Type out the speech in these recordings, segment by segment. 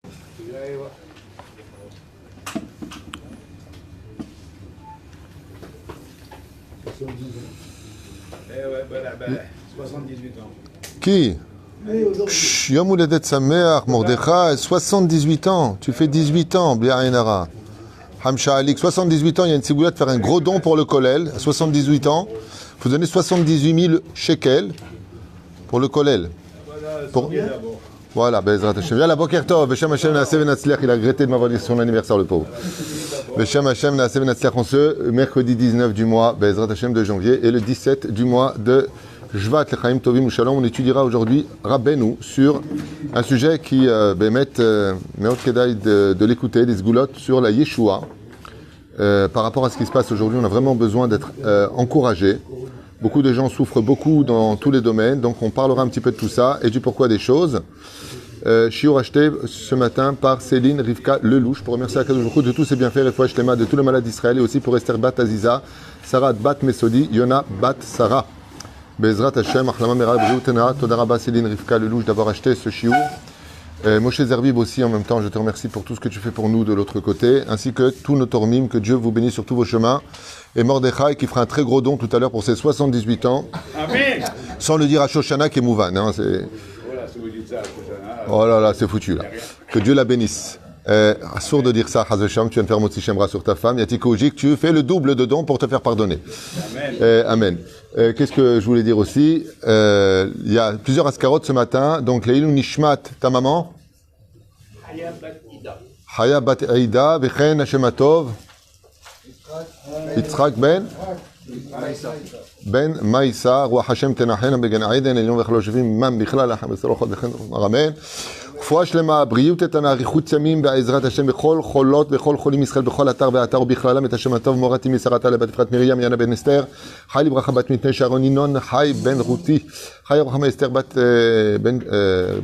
78 ans. Qui? Yom Houledet Sameach, Mordechai, 78 ans. Tu fais 18 ans, Bliarinara. Hamsha Alik, 78 ans, il y a une ciboulette de faire un gros don pour le Kollel. À 78 ans, il faut donner 78 000 shekels pour le Kollel. Voilà, Bezrat Hashem. Yalla, Boker Tov, Beshem Hashem Naaseh Venatzliach, il a regretté de m'avoir dit son anniversaire, le pauvre. Beshem Hashem Naaseh Venatzliach, on se mercredi 19 du mois, Bezrat Hashem de janvier, et le 17 du mois de Jvat, Lechaim Tovim Shalom. On étudiera aujourd'hui Rabbeinu sur un sujet qui met Kedai de l'écouter, des sgoulottes sur la Yeshua. Par rapport à ce qui se passe aujourd'hui, on a vraiment besoin d'être encouragé. Beaucoup de gens souffrent beaucoup dans tous les domaines, donc on parlera un petit peu de tout ça et du pourquoi des choses. Shiur acheté ce matin par Céline Rivka Lelouch pour remercier Akadosh Baruch Hu de tous ses bienfaits, Refoua Shlema, de tous les malades d'Israël et aussi pour Esther Bat Aziza, Sarah Bat Mesodi, Yona Bat Sarah. Bezrat Hashem, Achlama Mera Briutena, Toda Rabba Céline Rivka Lelouch d'avoir acheté ce shiur. Moshe Zervib aussi, en même temps, je te remercie pour tout ce que tu fais pour nous de l'autre côté, ainsi que tous nos tormim, que Dieu vous bénisse sur tous vos chemins. Et Mordechai qui fera un très gros don tout à l'heure pour ses 78 ans. Amen. Sans le dire à Shoshana qui est Mouvan. Hein, oh là là, c'est foutu là. Que Dieu la bénisse. Sourd de dire ça, Hazesham, tu viens de faire Motsi Shemra sur ta femme. Yatiko Ojik, tu fais le double de don pour te faire pardonner. Amen. Amen. Qu'est-ce que je voulais dire aussi? Il y a plusieurs ascarotes ce matin. Donc, Leilou Nishmat, ta maman? Haya Bat Aida, Vechen Hashem Atov. Yitzhak Ben Maïsa, Roi Hashem Tenachena Began Aiden, Elion Vechloshevim, Mam Bichlal, Aham Esrochot, Vechen, Amen. רפואה שלמה, בריאות איתנה, אריכות ימים בעזרת השם בכל חולות, בכל חולים ישראל, בכל אתר ואתר ובכללם את השם הטוב, מורתי משרתה לבת אפרת מרים, יאנה בן אסתר, חי לברכה בת מתני שרון ינון, חי בן רותי, חי רוחמה אסתר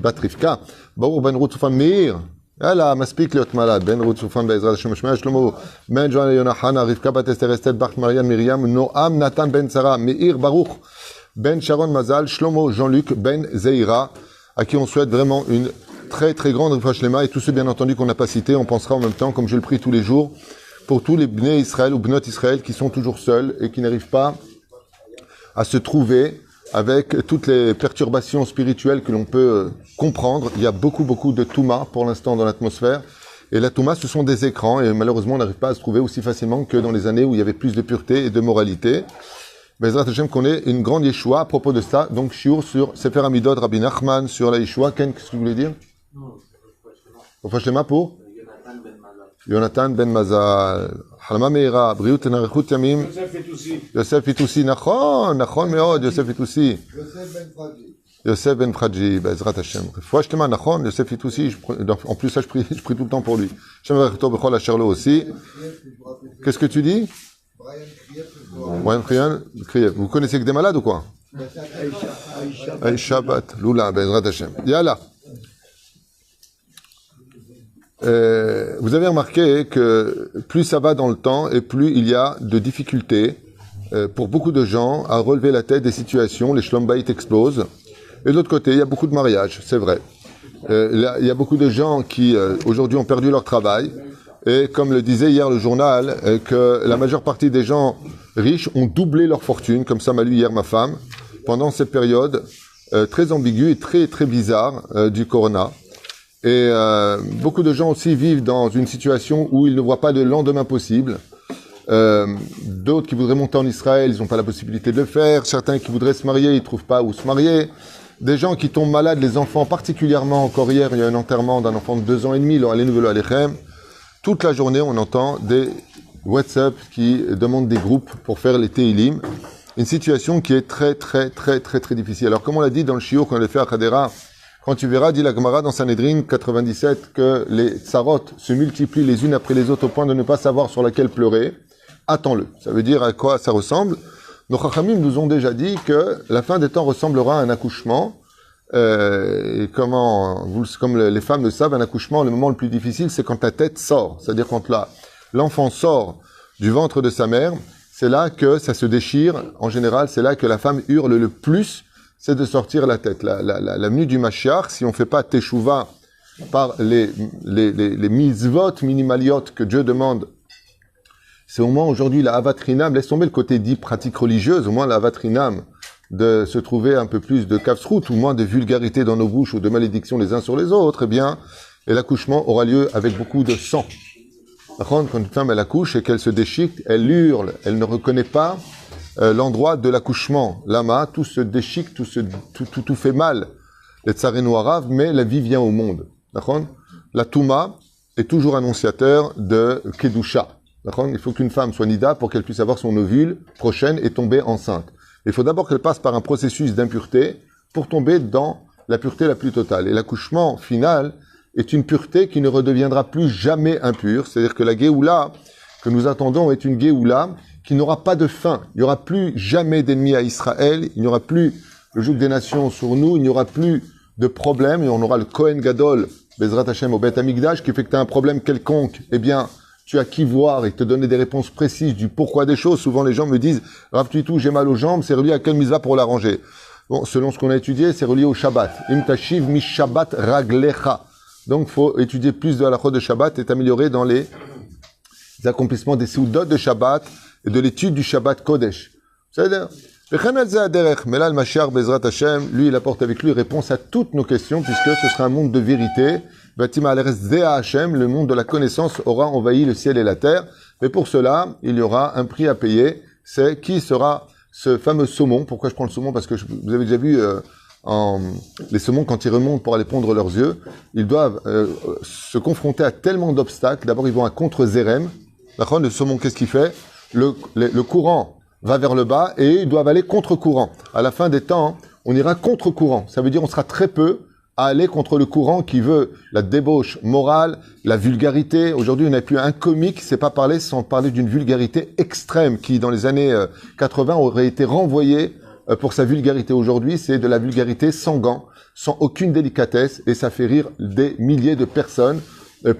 בת רבקה, ברור בן רות סופן מאיר, יאללה, מספיק להיות מלד, בן רות סופן בעזרת השם משמע שלמה, בן ג'ואן יונה חנה, רבקה בת אסתר אסתר בת מריam מרים, נועם נתן בן שרה, מאיר ברוך, בן שרון מזל, שלמה Jean-Luc ben Zeira, à qui on souhaite vraiment une très très grande Refoua Shlema, et tous ceux bien entendu qu'on n'a pas cités, on pensera en même temps, comme je le prie tous les jours, pour tous les Bnei Israël ou Bnot Israël qui sont toujours seuls et qui n'arrivent pas à se trouver avec toutes les perturbations spirituelles que l'on peut comprendre. Il y a beaucoup de Touma pour l'instant dans l'atmosphère, et la Touma ce sont des écrans, et malheureusement on n'arrive pas à se trouver aussi facilement que dans les années où il y avait plus de pureté et de moralité. Bezrat Hashem qu'on ait une grande Yeshua à propos de ça. Donc shiur sur Sefer Hamidot, Rabbi Nachman, sur la Yeshua. Ken, qu'est-ce que vous voulez dire? Refoua Shlema pour Yonatan ben Mazal, Halama Meira, Briut Enarichut Yamim, Yosef Itoussi, Nachon Meod, Yosef Itoussi, Yosef ben Fradji, Bezrat Hashem. Refoua Shlema, Nachon, Yosef Itoussi, en plus ça je prie tout le temps pour lui. Shem Varechto Bechol Asherlo aussi. Qu'est-ce que tu dis? Brian Kriev. Vous connaissez que des malades ou quoi? Aïcha Bat, Lula, Bezrat Hashem. Yalla. Vous avez remarqué que plus ça va dans le temps et plus il y a de difficultés pour beaucoup de gens à relever la tête des situations. Les Shlom Bayit explosent. Et de l'autre côté, il y a beaucoup de mariages, c'est vrai. Il y a beaucoup de gens qui aujourd'hui ont perdu leur travail. Et comme le disait hier le journal, que la majeure partie des gens riches ont doublé leur fortune, comme ça m'a lu hier ma femme, pendant cette période très ambiguë et très très bizarre du Corona. Et beaucoup de gens aussi vivent dans une situation où ils ne voient pas de lendemain possible. D'autres qui voudraient monter en Israël, ils n'ont pas la possibilité de le faire. Certains qui voudraient se marier, ils ne trouvent pas où se marier. Des gens qui tombent malades, les enfants particulièrement. Encore hier, il y a un enterrement d'un enfant de 2 ans et demi, le Alenu Velo Alechem. Toute la journée, on entend des WhatsApp qui demandent des groupes pour faire les Teilim. Une situation qui est très difficile. Alors, comme on l'a dit dans le shiur qu'on avait fait à Khadera, quand tu verras, dit la Gemara dans Sanhedrin 97, que les tsarot se multiplient les unes après les autres au point de ne pas savoir sur laquelle pleurer, attends-le. Ça veut dire à quoi ça ressemble. Nos Chachamim nous ont déjà dit que la fin des temps ressemblera à un accouchement. Et comme les femmes le savent, un accouchement, le moment le plus difficile, c'est quand la tête sort. C'est-à-dire quand l'enfant sort du ventre de sa mère, c'est là que ça se déchire. En général, c'est là que la femme hurle le plus, c'est de sortir la tête. La venue du Mashiach, si on fait pas Teshuvah par les mitzvot minimaliotes que Dieu demande. C'est au moins aujourd'hui la Avat Rinam, laisse tomber le côté dit pratique religieuse, au moins la Avat Rinam, de se trouver un peu plus de kafsrout, ou moins de vulgarité dans nos bouches ou de malédiction les uns sur les autres, eh bien, et l'accouchement aura lieu avec beaucoup de sang. Quand une femme elle accouche et qu'elle se déchique, elle hurle, elle ne reconnaît pas l'endroit de l'accouchement. Lama, tout se déchique, tout fait mal. Les tsareno araves, mais la vie vient au monde. La Touma est toujours annonciateur de Kedusha. Il faut qu'une femme soit nida pour qu'elle puisse avoir son ovule prochaine et tomber enceinte. Il faut d'abord qu'elle passe par un processus d'impureté pour tomber dans la pureté la plus totale. Et l'accouchement final est une pureté qui ne redeviendra plus jamais impure. C'est-à-dire que la Géoula que nous attendons est une Géoula qui n'aura pas de fin. Il n'y aura plus jamais d'ennemis à Israël. Il n'y aura plus le joug des nations sur nous. Il n'y aura plus de problème. Et on aura le Kohen Gadol, Bezrat Hashem, au Beth Amikdash, qui fait que tu as un problème quelconque. Eh bien, tu as qui voir et te donner des réponses précises du pourquoi des choses. Souvent, les gens me disent, Rav Tuitou, j'ai mal aux jambes, c'est relié à quelle mitzvah pour l'arranger? Bon, selon ce qu'on a étudié, c'est relié au Shabbat. Im tashiv mi Shabbat raglecha. Donc, faut étudier plus de halachot de Shabbat et t'améliorer dans les accomplissements des soudot de Shabbat et de l'étude du Shabbat Kodesh. C'est-à-dire, mais là, le Mashiach Bezrat Hashem, lui, il apporte avec lui réponse à toutes nos questions, puisque ce sera un monde de vérité. Le monde de la connaissance aura envahi le ciel et la terre. Mais pour cela, il y aura un prix à payer. C'est qui sera ce fameux saumon. Pourquoi je prends le saumon? Parce que vous avez déjà vu les saumons, quand ils remontent pour aller pondre leurs yeux, ils doivent se confronter à tellement d'obstacles. D'abord, ils vont à contre-zérem. D'accord? Le saumon, qu'est-ce qu'il fait? Le courant va vers le bas et ils doivent aller contre-courant. À la fin des temps, on ira contre-courant. Ça veut dire on sera très peu à aller contre le courant qui veut la débauche morale, la vulgarité. Aujourd'hui, on n'a plus un comique qui ne sait pas parler sans parler d'une vulgarité extrême qui, dans les années 80, aurait été renvoyée pour sa vulgarité. Aujourd'hui, c'est de la vulgarité sans gants, sans aucune délicatesse, et ça fait rire des milliers de personnes.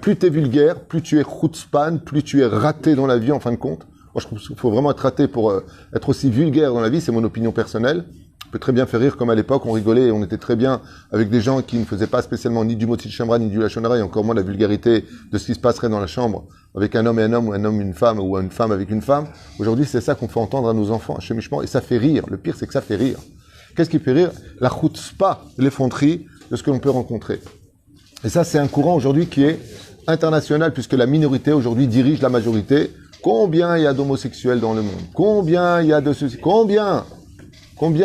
Plus tu es vulgaire, plus tu es chutzpan, plus tu es raté dans la vie en fin de compte. Moi, je trouve qu'il faut vraiment être raté pour être aussi vulgaire dans la vie, c'est mon opinion personnelle. On peut très bien faire rire comme à l'époque, on rigolait et on était très bien avec des gens qui ne faisaient pas spécialement ni du motil chamra, ni du lachon hara, et encore moins la vulgarité de ce qui se passerait dans la chambre avec un homme et un homme, ou un homme et une femme, ou une femme avec une femme. Aujourd'hui, c'est ça qu'on fait entendre à nos enfants, chemichement, et ça fait rire. Le pire, c'est que ça fait rire. Qu'est-ce qui fait rire? La chutzpah, l'effronterie de ce que l'on peut rencontrer. Et ça, c'est un courant aujourd'hui qui est international, puisque la minorité aujourd'hui dirige la majorité. Combien il y a d'homosexuels dans le monde? Combien il y a de ceci? Combien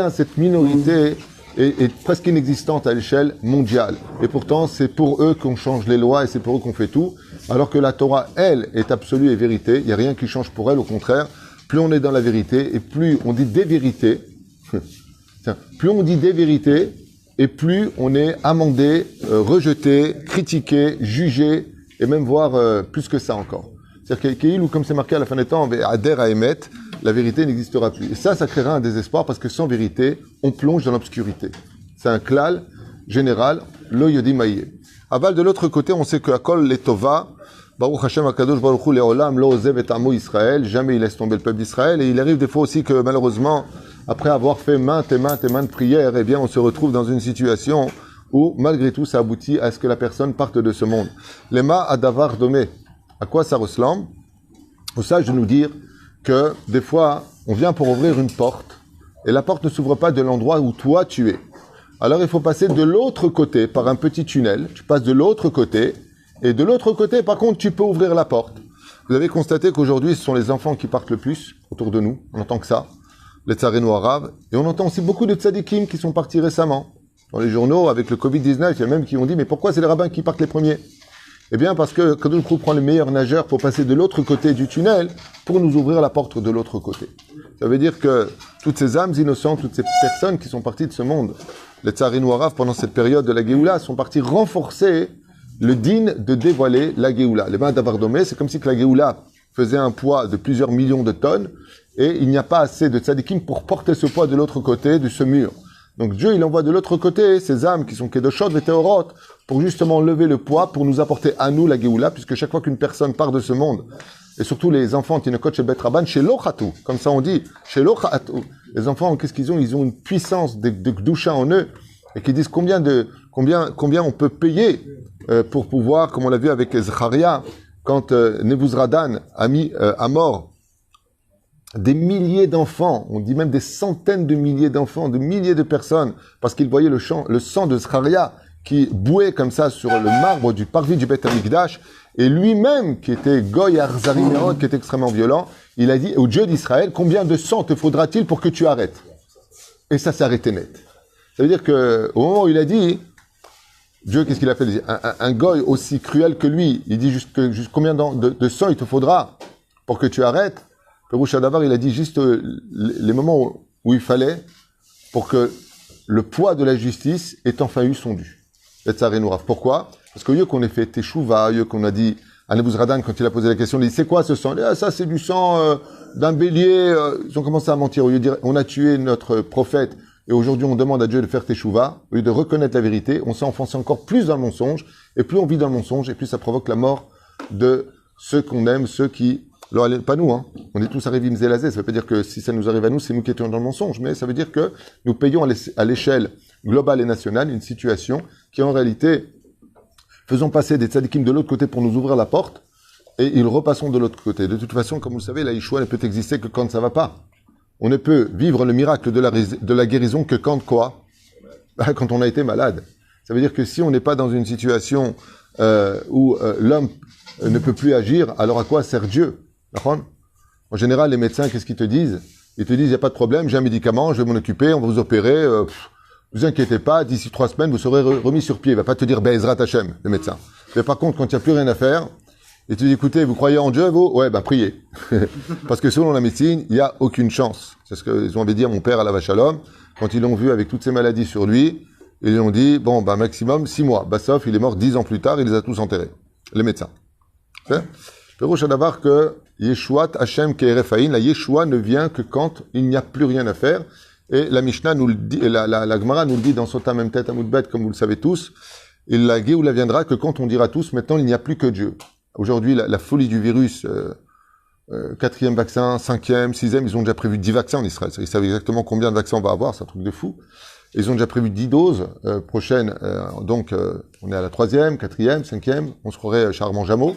cette minorité est presque inexistante à l'échelle mondiale? Et pourtant, c'est pour eux qu'on change les lois et c'est pour eux qu'on fait tout. Alors que la Torah, elle, est absolue et vérité. Il n'y a rien qui change pour elle, au contraire. Plus on est dans la vérité et plus on dit des vérités, plus on dit des vérités et plus on est amendé, rejeté, critiqué, jugé et même voire plus que ça encore. C'est-à-dire que, comme c'est marqué à la fin des temps, Ader à Emet, la vérité n'existera plus. Et ça créera un désespoir parce que sans vérité, on plonge dans l'obscurité. C'est un klal général, lo yodi maïe. Aval, de l'autre côté, on sait que Akol letova, Baruch Hashem Akadosh Baruch Hu leolam lo ozev et amo Israël, jamais il laisse tomber le peuple d'Israël. Et il arrive des fois aussi que malheureusement, après avoir fait maintes prières, eh bien, on se retrouve dans une situation où, malgré tout, ça aboutit à ce que la personne parte de ce monde. Lema adavar domé. À quoi ça ressemble? Au sage de nous dire que des fois, on vient pour ouvrir une porte et la porte ne s'ouvre pas de l'endroit où toi tu es. Alors il faut passer de l'autre côté par un petit tunnel. Tu passes de l'autre côté et de l'autre côté, par contre, tu peux ouvrir la porte. Vous avez constaté qu'aujourd'hui, ce sont les enfants qui partent le plus autour de nous. On entend que ça, les tsareno arabes. Et on entend aussi beaucoup de tzadikim qui sont partis récemment. Dans les journaux, avec le Covid-19, il y a même qui ont dit, mais pourquoi c'est les rabbins qui partent les premiers? Eh bien, parce que Kadosh Baruch Hu prend les meilleurs nageurs pour passer de l'autre côté du tunnel pour nous ouvrir la porte de l'autre côté. Ça veut dire que toutes ces âmes innocentes, toutes ces personnes qui sont parties de ce monde, les tsarino arabes, pendant cette période de la Géoula, sont partis renforcer le din de dévoiler la Géoula. Les mains d'Avardomé, c'est comme si que la Géoula faisait un poids de plusieurs millions de tonnes et il n'y a pas assez de tzadikim pour porter ce poids de l'autre côté de ce mur. Donc Dieu, il envoie de l'autre côté ces âmes qui sont kedoshot et théorot pour justement lever le poids, pour nous apporter à nous la Géoula, puisque chaque fois qu'une personne part de ce monde, et surtout les enfants Tinokot chez Bet Rabban, chez Lochatou, comme ça on dit, chez Lochatou, les enfants, qu'est-ce qu'ils ont? Ils ont une puissance de Gdusha en eux, et qui disent combien de Combien on peut payer pour pouvoir, comme on l'a vu avec Zacharia, quand Nebuzradan a mis à mort des milliers d'enfants, on dit même des centaines de milliers d'enfants, de milliers de personnes, parce qu'il voyait le sang de Zacharia qui bouait comme ça sur le marbre du parvis du Beth Amikdash, et lui-même, qui était Goy Arzari Meod, qui était extrêmement violent, il a dit au Dieu d'Israël, combien de sang te faudra-t-il pour que tu arrêtes? Et ça s'est arrêté net. Ça veut dire que au moment où il a dit, Dieu, qu'est-ce qu'il a fait? Un Goy aussi cruel que lui, il dit juste combien de sang il te faudra pour que tu arrêtes? Perouch Adavar, il a dit juste les moments où il fallait pour que le poids de la justice ait enfin eu son dû. Pourquoi? Parce qu'au lieu qu'on ait fait Teshuvah, au lieu qu'on a dit à Nebuzradan, quand il a posé la question, il dit c'est quoi ce sang? Ah, ça c'est du sang d'un bélier. Ils ont commencé à mentir. Au lieu de dire on a tué notre prophète et aujourd'hui on demande à Dieu de faire Teshuvah, au lieu de reconnaître la vérité, on s'est enfoncé encore plus dans le mensonge, et plus on vit dans le mensonge, et plus ça provoque la mort de ceux qu'on aime, ceux qui... Alors, pas nous, hein. On est tous arrivés Mzélazé. Ça veut pas dire que si ça nous arrive à nous, c'est nous qui étions dans le mensonge, mais ça veut dire que nous payons à l'échelle globale et nationale une situation qui en réalité faisons passer des tzadikim de l'autre côté pour nous ouvrir la porte, et ils repassons de l'autre côté. De toute façon, comme vous le savez, la Yeshua ne peut exister que quand ça va pas. On ne peut vivre le miracle de la guérison que quand quoi? Quand on a été malade. Ça veut dire que si on n'est pas dans une situation où l'homme ne peut plus agir, alors à quoi sert Dieu? En général, les médecins, qu'est-ce qu'ils te disent? Ils te disent, il n'y a pas de problème, j'ai un médicament, je vais m'en occuper, on va vous opérer, vous inquiétez pas, d'ici 3 semaines, vous serez remis sur pied. Il va pas te dire, Be'ezrat Hashem, le médecin. Mais par contre, quand il n'y a plus rien à faire, il te dit, écoutez, vous croyez en Dieu, vous? Ouais, priez. Parce que selon la médecine, il n'y a aucune chance. C'est ce qu'ils ont dit à mon père à la Vache Shalom, quand ils l'ont vu avec toutes ces maladies sur lui, ils lui ont dit, maximum 6 mois. Sauf, il est mort 10 ans plus tard, il les a tous enterrés. Les médecins. Perouch Adavar que Yeshuat Hashem Ke'erefaïn, la Yeshua ne vient que quand il n'y a plus rien à faire. Et la Mishnah nous le dit, la Gemara nous le dit dans Sota Memtet Amud Bet, comme vous le savez tous. Et la Géoula viendra que quand on dira tous, maintenant il n'y a plus que Dieu. Aujourd'hui, la folie du virus, 4e vaccin, 5e, 6e, ils ont déjà prévu 10 vaccins en Israël. Ils savent exactement combien de vaccins on va avoir, c'est un truc de fou. Ils ont déjà prévu 10 doses prochaines, donc on est à la 3e, 4e, 5e, on se croirait Charmant Jameau.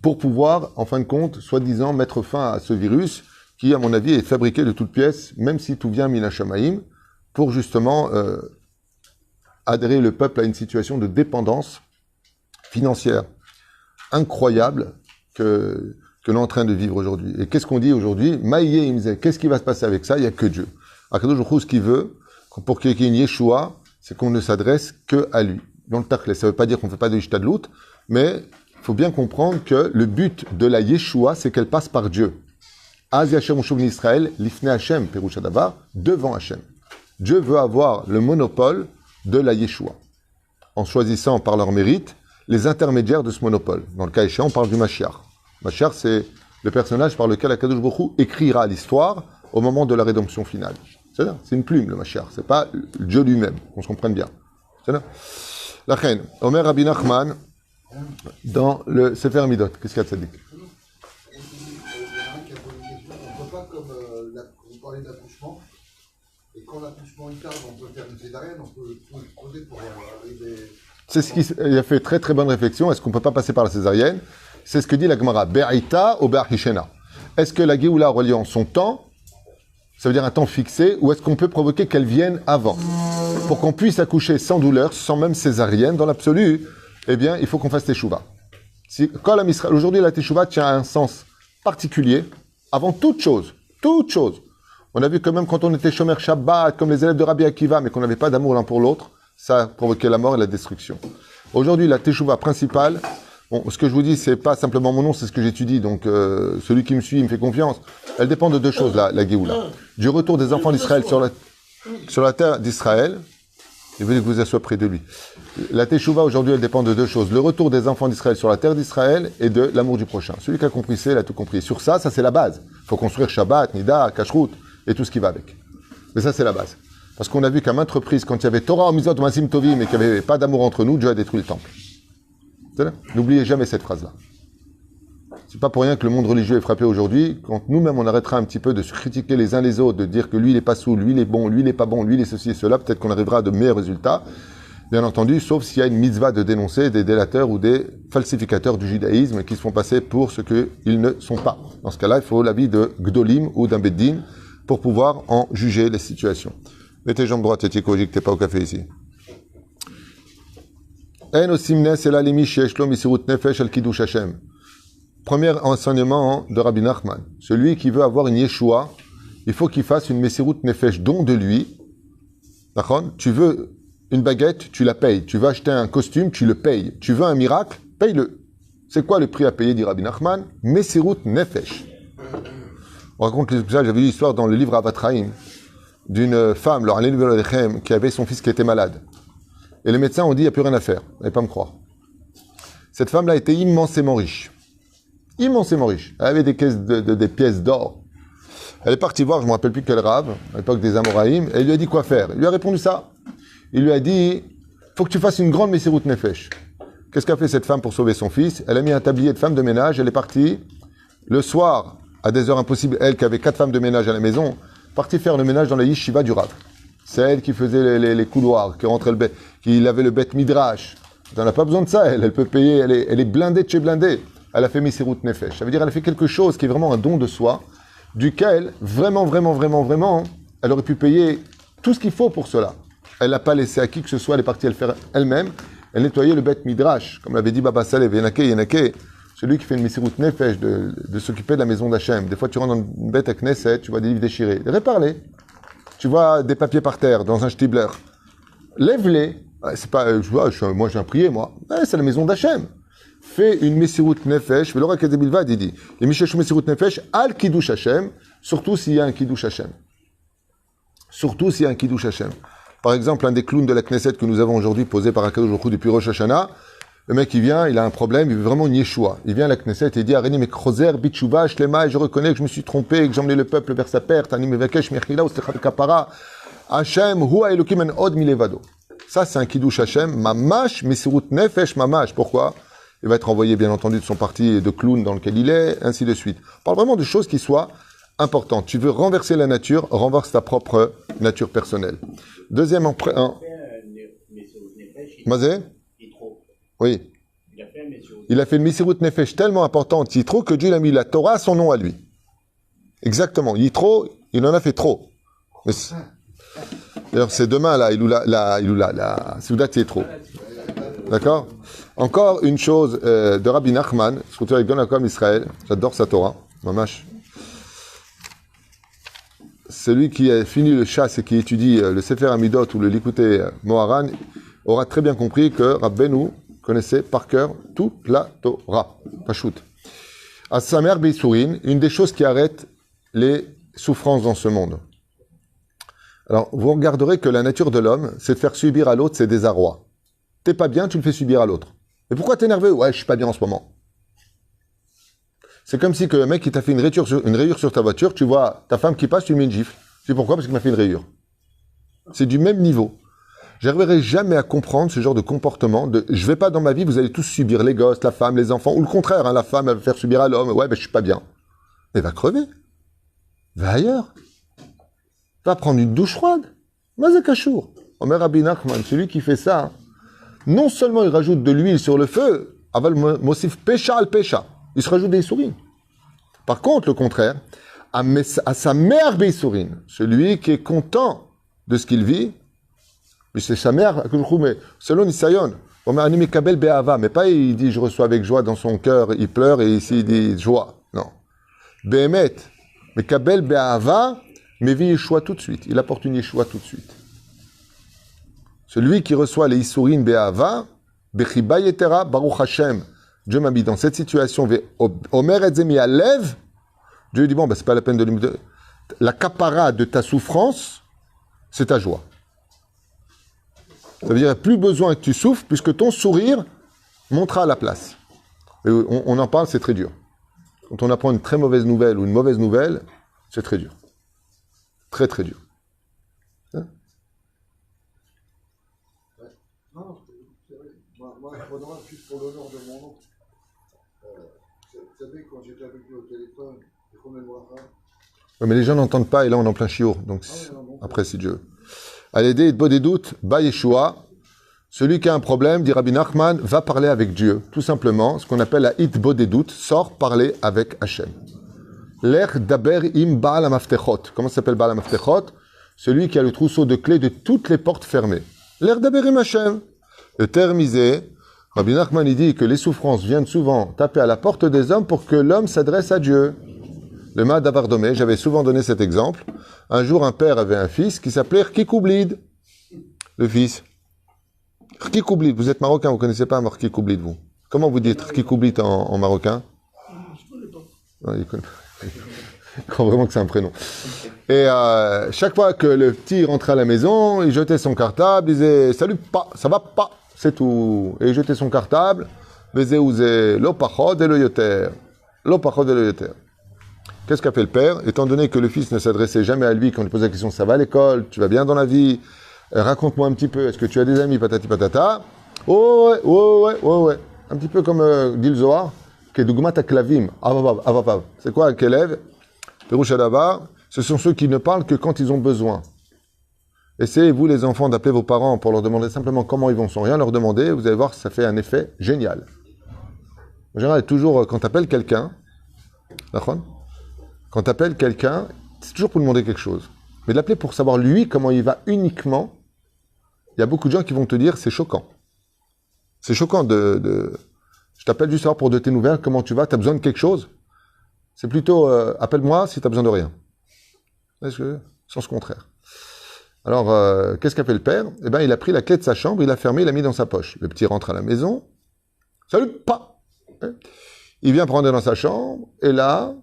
Pour pouvoir, en fin de compte, soi-disant, mettre fin à ce virus qui, à mon avis, est fabriqué de toutes pièces, même si tout vient Mina Shamaïm, pour justement adhérer le peuple à une situation de dépendance financière incroyable que l'on est en train de vivre aujourd'hui. Et qu'est-ce qu'on dit aujourd'hui? Maïe Imze, qu'est-ce qui va se passer avec ça? Il n'y a que Dieu. Akadosh Baruch Hu, ce qu'il veut, pour qu'il y ait une Yeshua, c'est qu'on ne s'adresse que à lui. Dans le Tachlé, ça ne veut pas dire qu'on ne fait pas de Ishtadlout, mais il faut bien comprendre que le but de la Yeshua, c'est qu'elle passe par Dieu. Az Hashem Ushuvni Israël, Lifne Hashem, Perouch Adavar, devant Hashem. Dieu veut avoir le monopole de la Yeshua, en choisissant par leur mérite les intermédiaires de ce monopole. Dans le cas échéant, on parle du Mashiach. Mashiach, c'est le personnage par lequel Akadosh Baruch Hu écrira l'histoire au moment de la rédemption finale. C'est une plume, le Mashiach. C'est pas Dieu lui-même, qu'on se comprenne bien. C'est là. La reine, Omer Rabbi Nachman, dans le Sefer Midot. Qu'est-ce qu'il y a de Tzadik? On ne peut pas, comme vous parlez d'accouchement, et quand l'accouchement il tarde, on peut faire une césarienne, on peut poser pour arriver... C'est ce qu'il a fait très très bonne réflexion. Est-ce qu'on ne peut pas passer par la césarienne? C'est ce que dit la Gemara. Be'aita ou be'achishena. Est-ce que la Géoula reliant son temps, ça veut dire un temps fixé, ou est-ce qu'on peut provoquer qu'elle vienne avant? Pour qu'on puisse accoucher sans douleur, sans même césarienne, dans l'absolu, eh bien, il faut qu'on fasse teshuva. Aujourd'hui, la teshuva tient un sens particulier, avant toute chose. Toute chose. On a vu que même quand on était shomer Shabbat, comme les élèves de Rabbi Akiva, mais qu'on n'avait pas d'amour l'un pour l'autre, ça provoquait la mort et la destruction. Aujourd'hui, la teshuva principale, bon, ce que je vous dis, c'est pas simplement mon nom, c'est ce que j'étudie, donc celui qui me suit, il me fait confiance. Elle dépend de deux choses, la Géoula. Du retour des enfants d'Israël sur la terre d'Israël, il veut que vous soyez près de lui. La teshuva, aujourd'hui, elle dépend de deux choses. Le retour des enfants d'Israël sur la terre d'Israël et de l'amour du prochain. Celui qui a compris ça, il a tout compris. Sur ça, ça c'est la base. Il faut construire Shabbat, Nida, Kashrut et tout ce qui va avec. Mais ça, c'est la base. Parce qu'on a vu qu'à maintes reprises, quand il y avait Torah, Mizot, Masim, Tovim, et qu'il n'y avait pas d'amour entre nous, Dieu a détruit le temple. N'oubliez jamais cette phrase-là. C'est pas pour rien que le monde religieux est frappé aujourd'hui. Quand nous-mêmes on arrêtera un petit peu de se critiquer les uns les autres, de dire que lui il est pas saoul, lui il est bon, lui il est pas bon, lui il est ceci et cela, peut-être qu'on arrivera à de meilleurs résultats. Bien entendu, sauf s'il y a une mitzvah de dénoncer des délateurs ou des falsificateurs du judaïsme qui se font passer pour ce qu'ils ne sont pas. Dans ce cas-là, il faut l'avis de Gdolim ou d'un Beddin pour pouvoir en juger les situations. Mets tes jambes droites, Etieko, que t'es pas au café ici. En osimnes et la limi sheshlo misirut nefesh al kiddush Hashem. Premier enseignement de Rabbi Nachman. Celui qui veut avoir une Yeshua, il faut qu'il fasse une mesirut nefesh, don de lui. D'accord? Tu veux une baguette, tu la payes. Tu veux acheter un costume, tu le payes. Tu veux un miracle, paye-le. C'est quoi le prix à payer, dit Rabbi Nachman? Mesirut nefesh. On raconte ça, j'avais lu l'histoire dans le livre Avatraim d'une femme, qui avait son fils qui était malade. Et les médecins ont dit, il n'y a plus rien à faire. Vous n'allez pas me croire. Cette femme-là était immensément riche. Immensément riche. Elle avait des pièces d'or. Elle est partie voir, je ne me rappelle plus quel rave, à l'époque des Amoraïm, et il lui a dit quoi faire. Il lui a répondu ça. Il lui a dit, faut que tu fasses une grande Messirut Nefesh. Qu'est-ce qu'a fait cette femme pour sauver son fils? Elle a mis un tablier de femme de ménage, elle est partie, le soir, à des heures impossibles, elle qui avait 4 femmes de ménage à la maison, partie faire le ménage dans la yeshiva du Rav. C'est elle qui faisait les couloirs, qui lavait le bête midrash. Elle n'a pas besoin de ça, elle peut payer, elle est blindée de chez blindée. Elle a fait Messirut Nefesh. Ça veut dire elle a fait quelque chose qui est vraiment un don de soi, duquel, vraiment, elle aurait pu payer tout ce qu'il faut pour cela. Elle n'a pas laissé à qui que ce soit, elle est partie le faire elle-même. Elle nettoyait le bête midrash, comme l'avait dit Baba Saleh, Yenake, celui qui fait une Messirut Nefesh, de s'occuper de la maison d'Hachem. Des fois, tu rentres dans une bête à Knesset, tu vois des livres déchirés. Répare-les. Tu vois des papiers par terre, dans un shtibler. Lève-les. C'est pas, moi j'ai un prier, moi. C'est la maison d'Hachem. Fais une Messirut Nefesh, Velora Kazebilvad, il dit. Les Misheshu Messirut Nefesh, al Kiddush Hachem, surtout s'il y a un Kiddush Hachem. Surtout s'il y a un Kiddush Hachem. Par exemple, un des clowns de la Knesset que nous avons aujourd'hui posé par Akadosh Baruch Hu depuis Rosh Hashanah, le mec il vient, il a un problème, il veut vraiment une Yeshua. Il vient à la Knesset et il dit Areni mekrozer bitshuva shlema, et je reconnais que je me suis trompé, que j'ai emmené le peuple vers sa perte, ani mevakesh mechila uslecha kapara, Hachem hua elokim en od milevado. Ça c'est un Kiddush Hachem, mamash mesirut nefesh mamash. Pourquoi? Il va être envoyé bien entendu de son parti de clown dans lequel il est, ainsi de suite. On parle vraiment de choses qui soient importantes. Tu veux renverser la nature, renverse ta propre nature personnelle. Deuxième Mazé? Oui. Il a fait une Messirut Nefesh tellement importante, Yitro, que Dieu a mis la Torah à son nom à lui. Exactement. Yitro, il en a fait trop. D'ailleurs, c'est demain, là, la Soudat Yitro. D'accord? Encore une chose de Rabbi Nachman, ce avec Gonakom Israël, j'adore sa Torah, mamash. Celui qui a fini le chasse et qui étudie le Sefer Amidot ou le Likutei Moharan aura très bien compris que Rabbeinu connaissait par cœur toute la Torah. Pachout. À sa mère Beisourin, une des choses qui arrête les souffrances dans ce monde. Alors, vous regarderez que la nature de l'homme, c'est de faire subir à l'autre ses désarrois. T'es pas bien, tu le fais subir à l'autre. Mais pourquoi t'es nerveux? Ouais, je suis pas bien en ce moment. C'est comme si que le mec qui t'a fait une rayure sur ta voiture, tu vois ta femme qui passe, tu lui mets une gifle. C'est pourquoi? Parce qu'il m'a fait une rayure. C'est du même niveau. J'arriverai jamais à comprendre ce genre de comportement de je vais pas dans ma vie, vous allez tous subir, les gosses, la femme, les enfants, ou le contraire, hein, la femme elle va faire subir à l'homme. Ouais, je suis pas bien. Mais va crever. Va ailleurs. Va prendre une douche froide. Mazakachour. Omer Rabbi Nachman, celui qui fait ça, non seulement il rajoute de l'huile sur le feu, aval mosif pécha al pécha. Il se rajoute des sourines. Par contre, le contraire, à sa mère Beisourine, celui qui est content de ce qu'il vit, mais c'est sa mère, mais selon Nisayon, mais pas il dit je reçois avec joie dans son cœur, il pleure et ici il dit joie. Non. Behemet, mais Kabel Be'ava, mais vit Yeshua tout de suite. Il apporte une Yeshua tout de suite. Celui qui reçoit les Isurin Be'ava, Bechiba Yetera, Baruch Hashem. Dieu m'a mis dans cette situation, Omer Edzemi Alev, Dieu dit bon, c'est pas la peine de lui. La capara de ta souffrance, c'est ta joie. Ça veut dire qu'il n'y a plus besoin que tu souffres, puisque ton sourire montera à la place. Et on en parle, c'est très dur. Quand on apprend une très mauvaise nouvelle ou une mauvaise nouvelle, c'est très dur. Très, très dur. Hein? Ouais. Non, c'est vrai. Moi, je suis honorable juste pour l'honneur de mon nom. Vous savez, quand j'étais avec lui au téléphone, il faut me voir. Ouais, mais les gens n'entendent pas et là on est en plein chiour. Donc non. après, si Dieu. Allez, des doutes, Ba Yeshua. Celui qui a un problème, dit Rabbi Nachman, va parler avec Dieu. Tout simplement, ce qu'on appelle la hitbo des doutes, sort parler avec Hachem. L'er daber im Baal HaMaftechot. Comment ça s'appelle Baal HaMaftechot? Celui qui a le trousseau de clés de toutes les portes fermées. L'er daber im Hachem. Le terme isé, Rabbi Nachman il dit que les souffrances viennent souvent taper à la porte des hommes pour que l'homme s'adresse à Dieu. Le Ma Davardomé, j'avais souvent donné cet exemple. Un jour, un père avait un fils qui s'appelait Rkikoublid. Le fils. Rkikoublid, vous êtes marocain, vous ne connaissez pas Rkikoublid, vous? Comment vous dites Rkikoublid en marocain? Je ne connais pas. Non, il connaît. Il croit vraiment que c'est un prénom. Et chaque fois que le petit rentrait à la maison, il jetait son cartable, il disait « Salut, pas, ça va pas ?» C'est tout. Et il jetait son cartable. « Vezé ouzé, lo pachod et lo yoter. Lo pachod et lo yoter. » Qu'est-ce qu'a fait le père? Étant donné que le fils ne s'adressait jamais à lui quand il posait la question « Ça va à l'école? Tu vas bien dans la vie? Raconte-moi un petit peu. Est-ce que tu as des amis? Patati patata. » Oh ouais. Un petit peu comme dit le Zohar. Kedugmat aklavim. Avav. C'est quoi un kelev? Perouch Adavar. Ce sont ceux qui ne parlent que quand ils ont besoin. Essayez, vous les enfants, d'appeler vos parents pour leur demander simplement comment ils vont sans rien leur demander. Vous allez voir, ça fait un effet génial. En général, toujours quand tu appelles quelqu'un, quand tu appelles quelqu'un, c'est toujours pour lui demander quelque chose. Mais de l'appeler pour savoir lui comment il va uniquement, il y a beaucoup de gens qui vont te dire c'est choquant. C'est choquant je t'appelle juste savoir pour de tes nouvelles, comment tu vas, tu as besoin de quelque chose. C'est plutôt appelle-moi si tu as besoin de rien. Est-ce que sens contraire. Alors, qu'est-ce qu'a fait le père? Eh bien, il a pris la clé de sa chambre, il l'a fermée, il l'a mis dans sa poche. Le petit rentre à la maison. Salut, pas. Il vient prendre dans sa chambre, et là,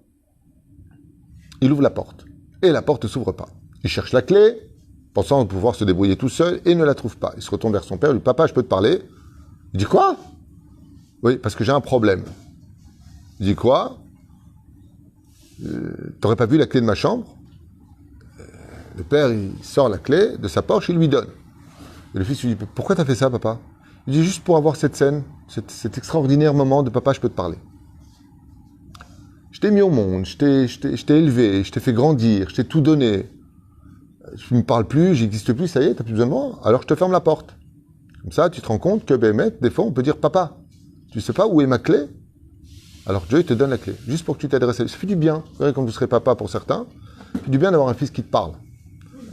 il ouvre la porte. Et la porte ne s'ouvre pas. Il cherche la clé, pensant pouvoir se débrouiller tout seul, et ne la trouve pas. Il se retourne vers son père, il dit « Papa, je peux te parler ?» Il dit « Quoi ?»« Oui, parce que j'ai un problème. » Il dit « Quoi ?»« T'aurais pas vu la clé de ma chambre ?» Le père, il sort la clé de sa poche, il lui donne. Et le fils lui dit « Pourquoi t'as fait ça, papa ?» Il dit « Juste pour avoir cette scène, cet extraordinaire moment de papa, je peux te parler. Je t'ai mis au monde, je t'ai élevé, je t'ai fait grandir, je t'ai tout donné. Tu ne me parles plus, j'existe plus, ça y est, t'as plus besoin de moi, alors je te ferme la porte. Comme ça, tu te rends compte que, des fois, on peut dire « Papa, tu sais pas où est ma clé ?» Alors Dieu, il te donne la clé, juste pour que tu t'adresses à lui. Ça fait du bien, vous verrez, comme vous serez papa pour certains, ça fait du bien d'avoir un fils qui te parle.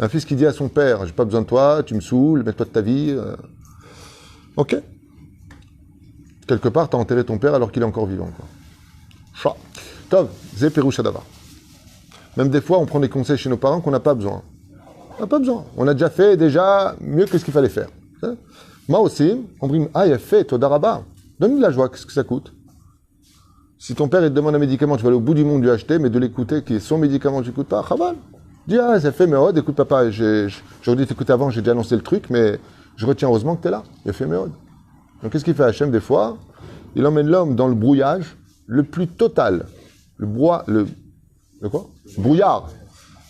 Un fils qui dit à son père, j'ai pas besoin de toi, tu me saoules, mets-toi de ta vie. Ok. Quelque part, t'as enterré ton père alors qu'il est encore vivant. Chat. Tov, zé perouch adavar. Même des fois, on prend des conseils chez nos parents qu'on n'a pas besoin. On n'a pas besoin. On a déjà fait mieux que ce qu'il fallait faire. Moi aussi, on dit, il a fait, toi d'Araba. Donne-lui de la joie, qu'est-ce que ça coûte? Si ton père il te demande un médicament, tu vas aller au bout du monde lui acheter, mais de l'écouter, qui est son médicament, tu n'écoutes pas, chaval. Dis, ça fait méhod, écoute papa, j'aurais dû t'écouter avant, j'ai déjà annoncé le truc, mais je retiens heureusement que tu es là. Il a fait méhod. Donc qu'est-ce qu'il fait Hachem des fois? Il emmène l'homme dans le brouillage le plus total. Brouillard.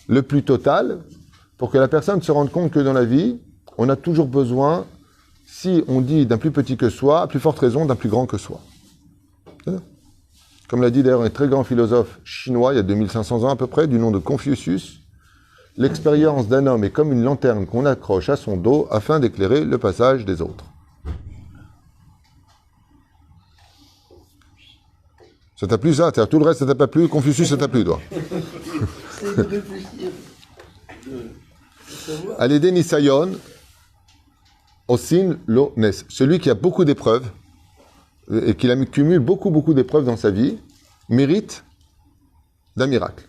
Le plus total, pour que la personne se rende compte que dans la vie, on a toujours besoin, si on dit d'un plus petit que soi, à plus forte raison d'un plus grand que soi. Comme l'a dit d'ailleurs un très grand philosophe chinois, il y a 2500 ans à peu près, du nom de Confucius, l'expérience d'un homme est comme une lanterne qu'on accroche à son dos afin d'éclairer le passage des autres. Ça t'a plu ça? C'est-à-dire tout le reste ça t'a pas plu? Confucius ça t'a plu toi? Alédé Nisayon, Osin lo Nes. Celui qui a beaucoup d'épreuves et qui cumule beaucoup d'épreuves dans sa vie, mérite d'un miracle.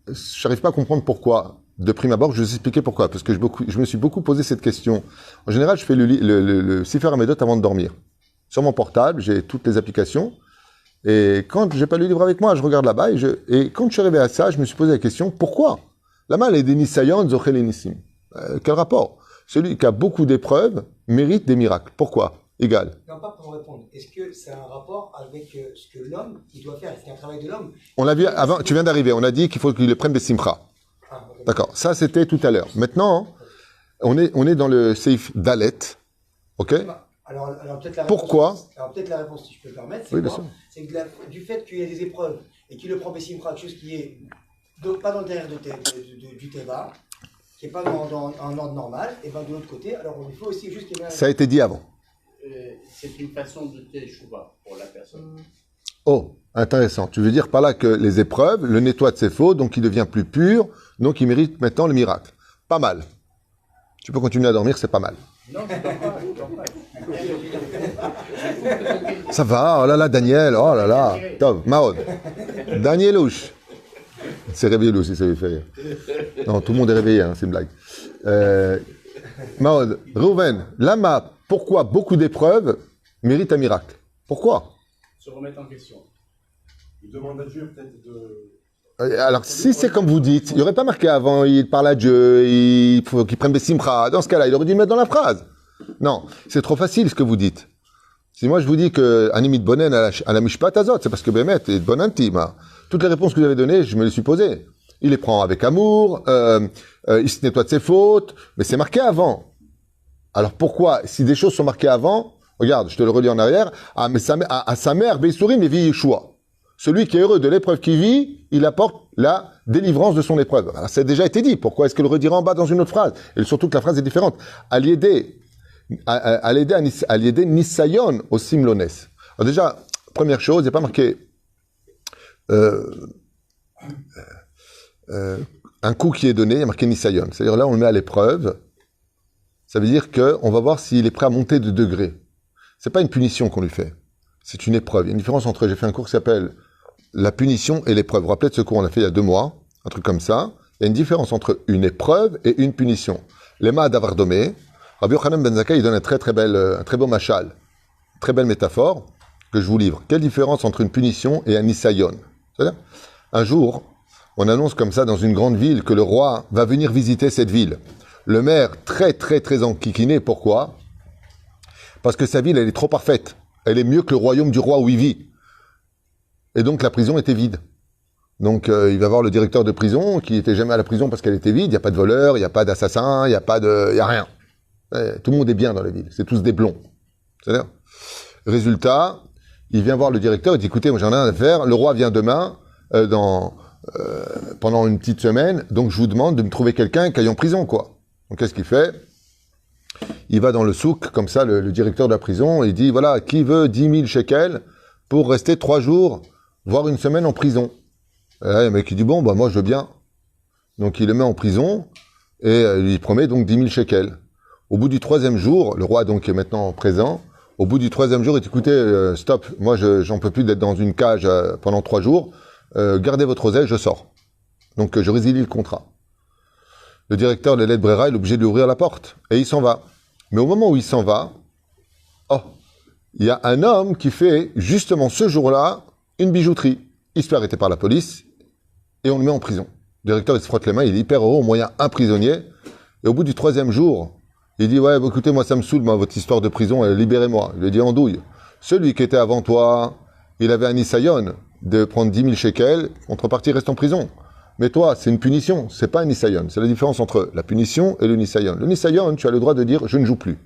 Je n'arrive pas à comprendre pourquoi. De prime abord, je vais vous expliquer pourquoi. Parce que je me suis beaucoup posé cette question. En général, je fais le Sefer Amedot avant de dormir. Sur mon portable, j'ai toutes les applications. Et quand j'ai pas le livre avec moi, je regarde là-bas. Et quand je suis arrivé à ça, je me suis posé la question, pourquoi? Là-bas, les Denisayon, Zochel et Nissim. Quel rapport? Celui qui a beaucoup d'épreuves mérite des miracles. Pourquoi? Égal. Non, pas pour répondre. Est-ce que c'est un rapport avec ce que l'homme il doit faire? Est-ce qu'il y a un travail de l'homme? On l'a vu avant, tu viens d'arriver, on a dit qu'il faut qu'il le prenne des simcha. Okay. D'accord, ça c'était tout à l'heure. Maintenant, on est dans le Seif Dalet, ok? Alors peut-être la Pourquoi? réponse, alors peut-être la réponse, si je peux me permettre, c'est Oui, bien quoi? sûr. C'est que du fait qu'il y ait des épreuves et qu'il le prend Bessimra, quelque chose qui est pas dans le derrière du Teva, qui n'est pas dans un ordre normal, et bien de l'autre côté, alors il faut aussi juste qu'il y ait Ça a été dit avant. C'est une façon de teshuva pour la personne. Oh, intéressant. Tu veux dire par là que les épreuves le nettoient de ses fautes, donc il devient plus pur, donc il mérite maintenant le miracle. Pas mal. Tu peux continuer à dormir, c'est pas mal. Non, je ne dors pas. Ça va, oh là là, Daniel, oh là là. Tov, Mahod. Daniel Ouch. C'est réveillé lui aussi, ça lui fait rire. Non, tout le monde est réveillé, hein, c'est une blague. Mahod, Reuven, Lama, pourquoi beaucoup d'épreuves méritent un miracle? Pourquoi? Se remettre en question. Il demande à Dieu peut-être de... Alors, si c'est comme vous dites, il n'y aurait pas marqué avant, il parle à Dieu, il faut qu'il prenne Bessimcha. Dans ce cas-là, il aurait dû le mettre dans la phrase. Non, c'est trop facile ce que vous dites. Si moi je vous dis que Animit Bonen à la Mishpat Azot, c'est parce que Bémet est bon intime. Toutes les réponses que vous avez données, je me les suis posées. Il les prend avec amour, il se nettoie de ses fautes, mais c'est marqué avant. Alors pourquoi, si des choses sont marquées avant, regarde, je te le relis en arrière, à sa mère, Beisourim, et vit Yeshua. Celui qui est heureux de l'épreuve qu'il vit, il apporte la délivrance de son épreuve. Alors, ça a déjà été dit. Pourquoi est-ce que le redira en bas dans une autre phrase? Et surtout que la phrase est différente. Aliédé Nisayon au Simlones. Alors déjà, première chose, il n'y a pas marqué un coup qui est donné, il y a marqué Nisayon. C'est-à-dire là, on le met à l'épreuve. Ça veut dire qu'on va voir s'il est prêt à monter de degré. C'est pas une punition qu'on lui fait. C'est une épreuve. Il y a une différence entre, j'ai fait un cours qui s'appelle la punition et l'épreuve. Vous vous rappelez de ce cours, on l'a fait il y a 2 mois, un truc comme ça. Il y a une différence entre une épreuve et une punition. Lema Davardomé, Rabbi Yochanan ben Zakkai, il donne un très beau machal, très belle métaphore que je vous livre. Quelle différence entre une punition et un nisayon? C'est-à-dire, un jour, on annonce comme ça dans une grande ville que le roi va venir visiter cette ville. Le maire, très enquiquiné. Pourquoi? Parce que sa ville, elle est trop parfaite. Elle est mieux que le royaume du roi où il vit. Et donc la prison était vide. Donc il va voir le directeur de prison qui n'était jamais à la prison parce qu'elle était vide. Il n'y a pas de voleurs, il n'y a pas d'assassins, il n'y a rien. Tout le monde est bien dans la ville. C'est tous des blonds. C'est-à-dire, résultat, il vient voir le directeur et dit, écoutez, moi j'en ai rien à faire. Le roi vient demain pendant une petite semaine. Donc je vous demande de me trouver quelqu'un qui aille en prison, quoi. Donc qu'est-ce qu'il fait? Il va dans le souk, comme ça, le directeur de la prison, et il dit, voilà, qui veut 10 000 shekels pour rester 3 jours, voire une semaine en prison? Et là, le mec, il dit, bon, bah, moi, je veux bien. Donc, il le met en prison, et il lui promet donc 10 000 shekels. Au bout du 3e jour, le roi, donc, est maintenant présent. Au bout du 3e jour, il dit, écoutez, stop, moi, j'en peux plus d'être dans une cage pendant 3 jours. Gardez votre oseille, je sors. Donc, je résilie le contrat. Le directeur de l'aide Brera, il est obligé de lui ouvrir la porte. Et il s'en va. Mais au moment où il s'en va, il y a un homme qui fait, justement ce jour-là, une bijouterie. Il se fait arrêter par la police et on le met en prison. Le directeur, il se frotte les mains, il est hyper heureux, au moyen un prisonnier. Et au bout du 3e jour, il dit, ouais, écoutez, moi, ça me saoule, votre histoire de prison, libérez-moi. Il lui dit, andouille. Celui qui était avant toi, il avait un nisayon de prendre 10 000 shekels, contrepartie, reste en prison. Mais toi, c'est une punition, c'est pas un nisayon. C'est la différence entre la punition et le nisayon. Le nisayon, tu as le droit de dire, je ne joue plus.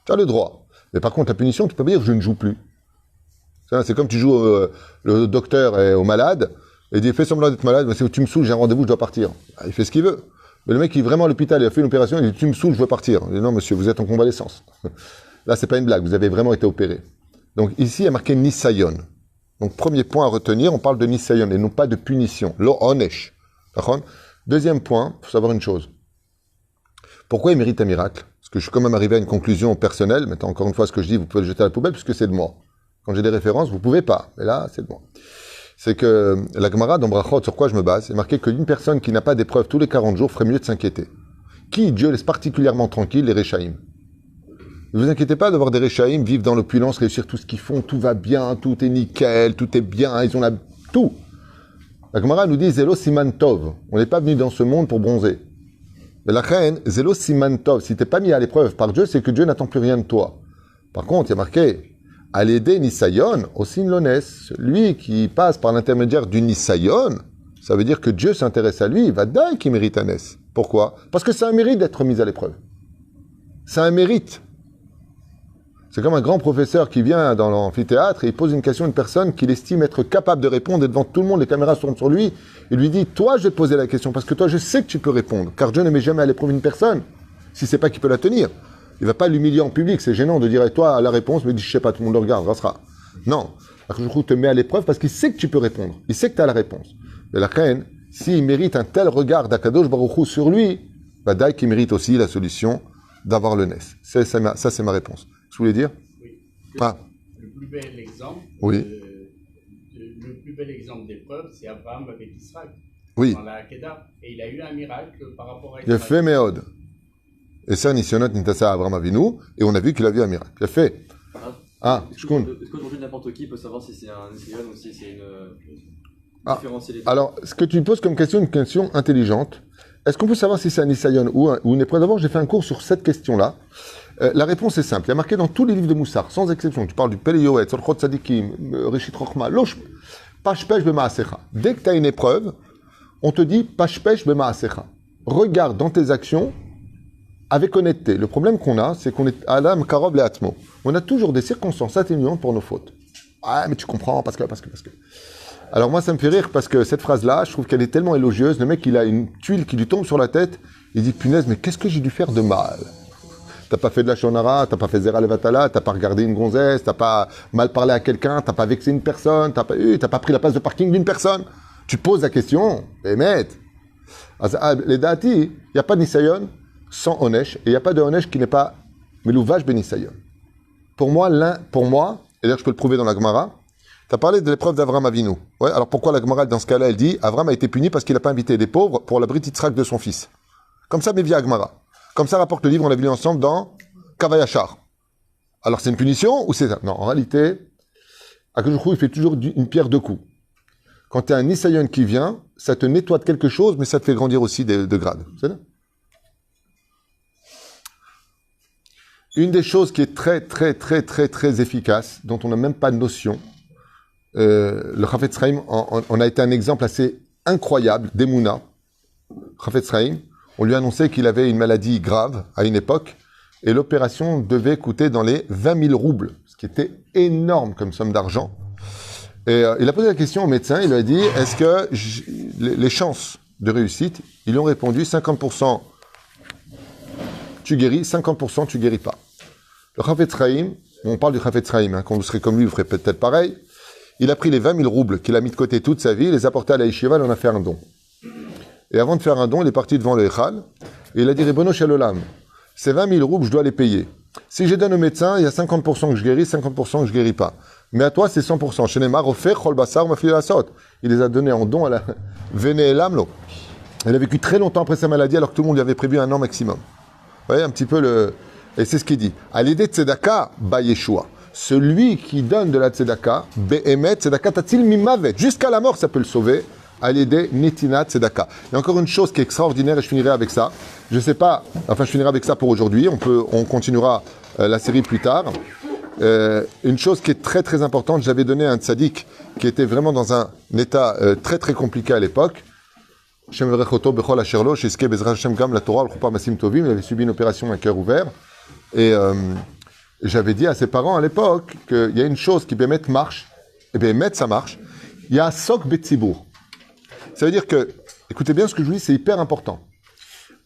Tu as le droit. Mais par contre, la punition, tu peux pas dire, je ne joue plus. C'est comme tu joues le docteur est au malade, et il dit, fais semblant d'être malade, mais si tu me saoules, j'ai un rendez-vous, je dois partir. Il fait ce qu'il veut. Mais le mec, il est vraiment à l'hôpital, il a fait une opération, il dit, tu me saoules, je veux partir. Il dit, non, monsieur, vous êtes en convalescence. Là, c'est pas une blague, vous avez vraiment été opéré. Donc ici, il y a marqué nisayon. Donc, premier point à retenir, on parle de nisayon et non pas de punition. Lo onesh. Deuxième point, il faut savoir une chose. Pourquoi il mérite un miracle? Parce que je suis quand même arrivé à une conclusion personnelle. Maintenant, encore une fois, ce que je dis, vous pouvez le jeter à la poubelle puisque c'est de moi. Quand j'ai des références, vous pouvez pas. Mais là, c'est de moi. C'est que la Gemara dans Brachot, sur quoi je me base, c'est marqué qu'une personne qui n'a pas d'épreuve tous les 40 jours ferait mieux de s'inquiéter. Qui Dieu laisse particulièrement tranquille? Les Réchaïm. Ne vous inquiétez pas d'avoir des Réchaïm, vivre dans l'opulence, réussir tout ce qu'ils font, tout va bien, tout est nickel, tout est bien, ils ont tout. La Gemara nous dit Zélo Siman Tov. On n'est pas venu dans ce monde pour bronzer. Mais la reine, Zélo Siman Tov, si t'es pas mis à l'épreuve par Dieu, c'est que Dieu n'attend plus rien de toi. Par contre, il y a marqué Alédé Nisayon, Osin Lones, lui qui passe par l'intermédiaire du Nisayon, ça veut dire que Dieu s'intéresse à lui, il va dire qu'il mérite un S. Pourquoi? Parce que c'est un mérite d'être mis à l'épreuve. C'est un mérite. C'est comme un grand professeur qui vient dans l'amphithéâtre et il pose une question à une personne qu'il estime être capable de répondre et devant tout le monde, les caméras tournent sur lui. Il lui dit, toi, je vais te poser la question parce que toi, je sais que tu peux répondre. Car Dieu ne met jamais à l'épreuve une personne si c'est pas qu'il peut la tenir. Il va pas l'humilier en public. C'est gênant de dire, et toi, la réponse, mais il dit, je sais pas, tout le monde le regarde, sera. Non. Alors, te met à l'épreuve parce qu'il sait que tu peux répondre. Il sait que tu as la réponse. Mais la reine, s'il mérite un tel regard d'Akadosh Baruch Hu sur lui, bah, Daï qui mérite aussi la solution d'avoir le NES. Ça, c'est ma réponse. Je voulais dire Oui. Ah. Le plus bel exemple, Oui. le plus bel exemple d'épreuve, c'est Abraham avec Israël. Oui. Dans la Hakeda. Et il a eu un miracle par rapport à Il a Israël. fait Méod. Et ça, Nisionot Nintasa Abraham Avinu, et on a vu qu'il a vu un miracle. Il a fait. Ah, est-ce je compte. qu'aujourd'hui n'importe qui peut savoir si c'est un Nissayon ou si c'est une. Ah. Différencier les deux? Alors, ce que tu poses comme question, une question intelligente. Est-ce qu'on peut savoir si c'est un Nisayon ou une épreuve? D'abord, j'ai fait un cours sur cette question-là. La réponse est simple. Il y a marqué dans tous les livres de Moussar, sans exception. Tu parles du Peleyoet, Sorchot Tzadikim, Reshit Rochma, Losh, Pashpesh Bemaasecha. Dès que tu as une épreuve, on te dit Pashpesh Bemaasecha. Regarde dans tes actions avec honnêteté. Le problème qu'on a, c'est qu'on est Alam Karob le Atmo. On a toujours des circonstances atténuantes pour nos fautes. Ah, mais tu comprends, parce que. Alors moi, ça me fait rire parce que cette phrase-là, je trouve qu'elle est tellement élogieuse. Le mec, il a une tuile qui lui tombe sur la tête. Il dit, punaise, mais qu'est-ce que j'ai dû faire de mal? T'as pas fait de la shonara, t'as pas fait zera levatala, t'as pas regardé une gonzesse, t'as pas mal parlé à quelqu'un, t'as pas vexé une personne, t'as pas pris la place de parking d'une personne. Tu poses la question, Bémet. Les dati, il n'y a pas de nisayon sans onesh, et il n'y a pas de onesh qui n'est pas melouvash ben nisayon. Pour moi, et d'ailleurs je peux le prouver dans la Gemara, tu as parlé de l'épreuve d'Avram Avinu. Ouais, alors pourquoi la Gemara, dans ce cas-là, elle dit Avram a été puni parce qu'il n'a pas invité des pauvres pour la Brit Yitzhak de son fils. Comme ça, mais via Gemara. Comme ça rapporte le livre, on l'a vu ensemble dans Kavayachar. Alors c'est une punition ou c'est ça? Non, en réalité, Akadosh il fait toujours une pierre deux coups. Quand tu as un Nisayon qui vient, ça te nettoie de quelque chose, mais ça te fait grandir aussi de grade. C'est ça? Une des choses qui est très efficace, dont on n'a même pas de notion, le Chafetz Chaim on a été un exemple assez incroyable d'Emouna. Chafetz Chaim, on lui a annoncé qu'il avait une maladie grave à une époque, et l'opération devait coûter dans les 20 000 roubles, ce qui était énorme comme somme d'argent. Et il a posé la question au médecin, il lui a dit, est-ce que les chances de réussite, ils lui ont répondu 50% tu guéris, 50% tu guéris pas. Le Chafetz Chaim, on parle du Chafetz Chaim, quand vous serez comme lui, vous ferez peut-être pareil, il a pris les 20 000 roubles qu'il a mis de côté toute sa vie, il les a portés à la yeshiva, il en a fait un don. Et avant de faire un don, il est parti devant le Echal, et il a dit, Ribono Shel Olam, ces 20 000 roubles, je dois les payer. Si je les donne au médecin, il y a 50% que je guéris, 50% que je guéris pas. Mais à toi, c'est 100%. Shenemar, Ofer, Chol Basar, Mafli Lasot. Il les a donnés en don à la Vene Elamlo. Elle a vécu très longtemps après sa maladie, alors que tout le monde lui avait prévu un an maximum. Vous voyez un petit peu le... Et c'est ce qu'il dit. À l'idée de Tzedaka, ba Yeshua. Celui qui donne de la Tzedaka, Be'emet, Tzedaka tatil mimavet. Jusqu'à la mort, ça peut le sauver. À l'idée Netina Tzedaka. Il y a encore une chose qui est extraordinaire et je finirai avec ça. Je sais pas, enfin je finirai avec ça pour aujourd'hui. On continuera la série plus tard. Une chose qui est très importante, j'avais donné à un tzaddik qui était vraiment dans un état très compliqué à l'époque. Il avait subi une opération à cœur ouvert. Et j'avais dit à ses parents à l'époque qu'il y a une chose qui Bémet marche, et Bémet ça marche, il y a Sok Betsibour. Ça veut dire que, écoutez bien ce que je vous dis, c'est hyper important.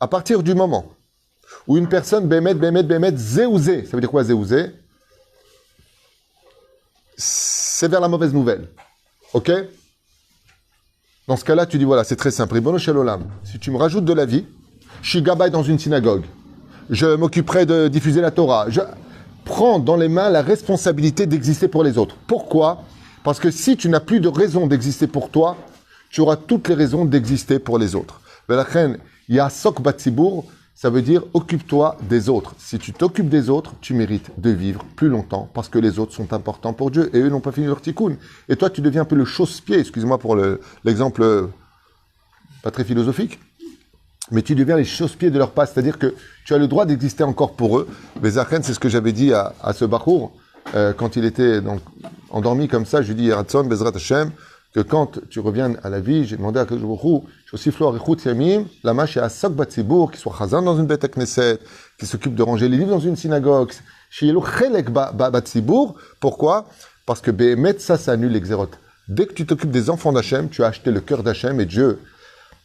À partir du moment où une personne Bémet, zéouzé, ça veut dire quoi zéouzé? C'est vers la mauvaise nouvelle. Ok? Dans ce cas-là, tu dis voilà, c'est très simple. Ribono Shel Olam, si tu me rajoutes de la vie, je suis gabay dans une synagogue. Je m'occuperai de diffuser la Torah. Je prends dans les mains la responsabilité d'exister pour les autres. Pourquoi? Parce que si tu n'as plus de raison d'exister pour toi, tu auras toutes les raisons d'exister pour les autres. Velachem, il y a Sok Batsibour, ça veut dire occupe-toi des autres. Si tu t'occupes des autres, tu mérites de vivre plus longtemps parce que les autres sont importants pour Dieu et eux n'ont pas fini leur tikkun. Et toi, tu deviens un peu le chausse-pied, excusez-moi pour l'exemple pas très philosophique. Mais tu deviens les chausse-pieds de leur pas, c'est-à-dire que tu as le droit d'exister encore pour eux. Mais Zachen, c'est ce que j'avais dit à ce Bachour, quand il était donc endormi comme ça, je lui dis, Ratson, Bezrat Hashem, que quand tu reviens à la vie, j'ai demandé à Kadosh Baruch Hu, Shosiflo Arichut Yamim, lama chez Asok Batsibour, qui soit Chazan dans une Beit Knesset, qui s'occupe de ranger les livres dans une synagogue, chez Yelo Chelek Batsibour. Pourquoi? Parce que Behemet, ça annule l'exérot. Dès que tu t'occupes des enfants d'Hachem, tu as acheté le cœur d'Hachem et Dieu,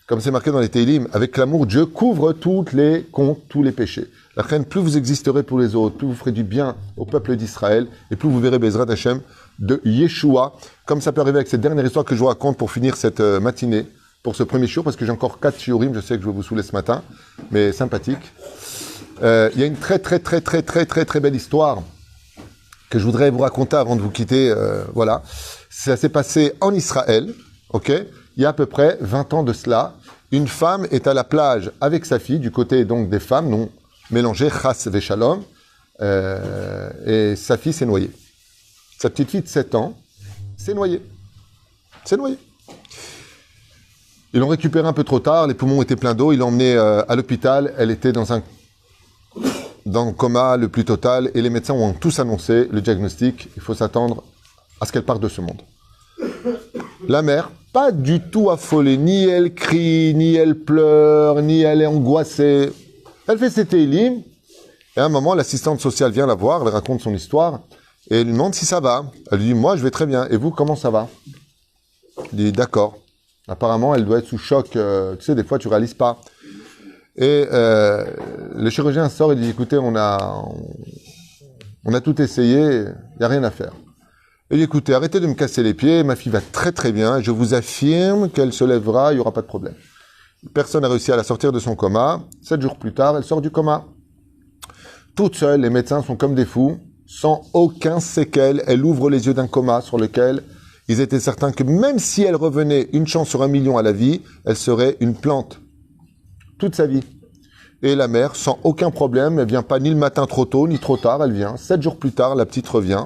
comme c'est marqué dans les Teilim, avec l'amour, Dieu couvre toutes les comptes, tous les péchés. La reine, plus vous existerez pour les autres, plus vous ferez du bien au peuple d'Israël, et plus vous verrez Bezrat Hachem de Yeshua, comme ça peut arriver avec cette dernière histoire que je vous raconte pour finir cette matinée, pour ce premier shiur, parce que j'ai encore 4 shiurim, je sais que je vais vous saouler ce matin, mais sympathique. Il y a une très belle histoire que je voudrais vous raconter avant de vous quitter, voilà. Ça s'est passé en Israël, ok? Il y a à peu près 20 ans de cela. Une femme est à la plage avec sa fille, du côté donc des femmes, non mélangées, chas veshalom, et sa fille s'est noyée. Sa petite fille de 7 ans s'est noyée. S'est noyée. Ils l'ont récupérée un peu trop tard, les poumons étaient pleins d'eau, ils l'ont emmenée à l'hôpital, elle était dans le coma le plus total, et les médecins ont tous annoncé le diagnostic, il faut s'attendre à ce qu'elle parte de ce monde. La mère, pas du tout affolée, ni elle crie, ni elle pleure, ni elle est angoissée. Elle fait ses télim, et à un moment, l'assistante sociale vient la voir, elle raconte son histoire, et elle lui demande si ça va. Elle lui dit, moi je vais très bien, et vous, comment ça va? Elle dit, d'accord. Apparemment, elle doit être sous choc, tu sais, des fois tu réalises pas. Et le chirurgien sort et dit, écoutez, on a tout essayé, il n'y a rien à faire. Il dit, écoutez, arrêtez de me casser les pieds, ma fille va très bien, je vous affirme qu'elle se lèvera, il n'y aura pas de problème. Personne n'a réussi à la sortir de son coma. 7 jours plus tard, elle sort du coma. Toute seule, les médecins sont comme des fous, sans aucun séquelle. Elle ouvre les yeux d'un coma sur lequel ils étaient certains que même si elle revenait une chance sur 1 million à la vie, elle serait une plante. Toute sa vie. Et la mère, sans aucun problème, elle vient pas ni le matin trop tôt, ni trop tard, elle vient. 7 jours plus tard, la petite revient.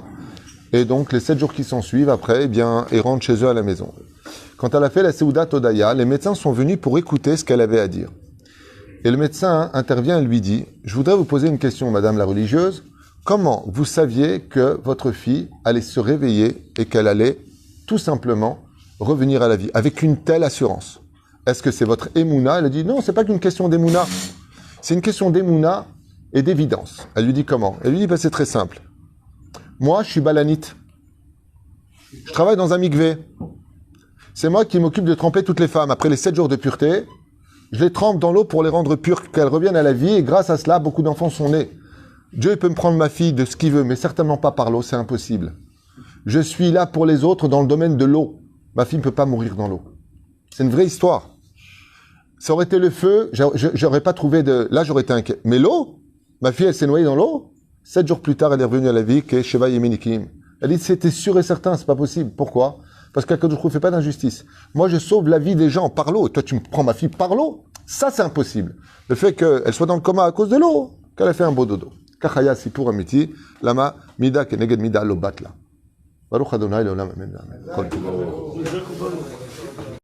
Et donc, les 7 jours qui s'en suivent, après, eh bien, ils rentrent chez eux à la maison. Quand elle a fait la Seudat Odaya, les médecins sont venus pour écouter ce qu'elle avait à dire. Et le médecin intervient et lui dit, je voudrais vous poser une question, madame la religieuse. Comment vous saviez que votre fille allait se réveiller et qu'elle allait tout simplement revenir à la vie avec une telle assurance? Est-ce que c'est votre émouna? Elle a dit, non, c'est pas qu'une question d'émouna. C'est une question d'émouna et d'évidence. Elle lui dit comment? Elle lui dit, c'est très simple. Moi, je suis balanite. Je travaille dans un mikvé. C'est moi qui m'occupe de tremper toutes les femmes. Après les 7 jours de pureté, je les trempe dans l'eau pour les rendre pures, qu'elles reviennent à la vie. Et grâce à cela, beaucoup d'enfants sont nés. Dieu peut me prendre ma fille de ce qu'il veut, mais certainement pas par l'eau, c'est impossible. Je suis là pour les autres dans le domaine de l'eau. Ma fille ne peut pas mourir dans l'eau. C'est une vraie histoire. Ça aurait été le feu, j'aurais pas trouvé de... Là, j'aurais été inquiet. Mais l'eau, ma fille, elle s'est noyée dans l'eau. 7 jours plus tard, elle est revenue à la vie, qu'est Sheva Yemenikim. Elle dit, c'était sûr et certain, c'est pas possible. Pourquoi? Parce qu'Akadosh ne fait pas d'injustice. Moi, je sauve la vie des gens par l'eau. Toi, tu me prends ma fille par l'eau. Ça, c'est impossible. Le fait qu'elle soit dans le coma à cause de l'eau, qu'elle a fait un beau dodo. Kachaya Sipur Amiti, Lama Mida Keneged Mida Lobatla. Baruch Adonai Leolam Amen.